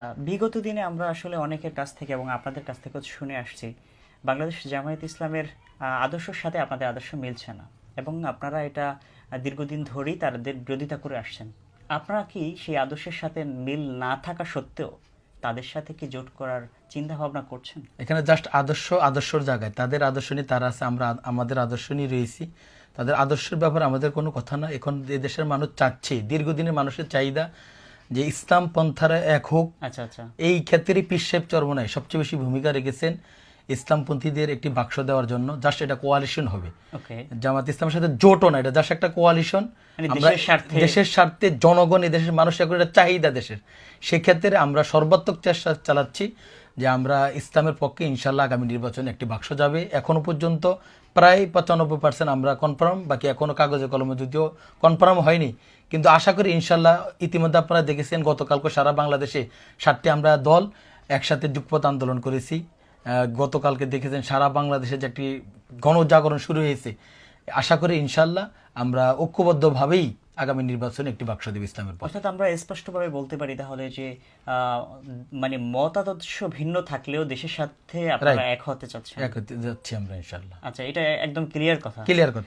বিগত দিনে আমরা আসলে অনেকের কাছ থেকে এবং আপনাদের কাছ থেকেও শুনে আসছি বাংলাদেশ জামায়াত ইসলামের আদর্শের সাথে আপনাদের আদর্শ মিলছে না এবং আপনারা এটা দীর্ঘদিন ধরেই তাদের বিরোধিতা করে আসছেন। আপনারা কি সেই আদর্শের সাথে মিল না থাকা সত্ত্বেও তাদের সাথে কি জোট করার চিন্তা ভাবনা করছেন? এখানে জাস্ট আদর্শর জায়গায় তাদের আদর্শ নিয়ে তারা আছে, আমরা আমাদের আদর্শ নিয়ে রয়েছি। তাদের আদর্শের ব্যাপারে আমাদের কোনো কথা না। এখন এই দেশের মানুষ চাচ্ছে, দীর্ঘদিনের মানুষের চাহিদা যে ইসলাম পন্থারা এক হোক। আচ্ছা আচ্ছা। এই ক্ষেত্রে পীর সাহেব চরমোনাই সবচেয়ে বেশি ভূমিকা রেখেছেন ইসলামপন্থীদের একটি বাক্স দেওয়ার জন্য। জাস্ট এটা কোয়ালিশন হবে, ওকে। জামাত ইসলামের সাথে জোটও না, এটা জাস্ট একটা কোয়ালিশন। মানে আমরা দেশের স্বার্থে। দেশের স্বার্থে জনগণ, এই দেশের মানুষ এখন এটা চাহিদা দেশের, সেক্ষেত্রে আমরা সর্বাত্মক চেষ্টা চালাচ্ছি যে আমরা ইসলামের পক্ষে ইনশাল্লাহ আগামী নির্বাচনে একটি বাক্স যাবে। এখনো পর্যন্ত প্রায় 95% আমরা কনফার্ম, বাকি এখনো কাগজে কলমে যদিও কনফার্ম হয়নি, কিন্তু আশা করি ইনশাল্লাহ। ইতিমধ্যে আপনারা দেখেছেন গতকালকে সারা বাংলাদেশে 7টি আমরা দল একসাথে যুগপৎ আন্দোলন করেছি। গতকালকে দেখেছেন সারা বাংলাদেশে যে একটি গণজাগরণ শুরু হয়েছে। আশা করি ইনশাল্লাহ আমরা ঐক্যবদ্ধভাবেই আগামী নির্বাচনে একটি বাক্স দেব ইসলামের পক্ষে। অর্থাৎ আমরা স্পষ্টভাবে বলতে পারি তাহলে যে মানে মতাদর্শ ভিন্ন থাকলেও দেশের সাথে আপনারা Right. এক হতে চাচ্ছেন। এক হতে যাচ্ছি আমরা ইনশাল্লাহ। আচ্ছা, এটা একদম ক্লিয়ার কথা। ক্লিয়ার কথা।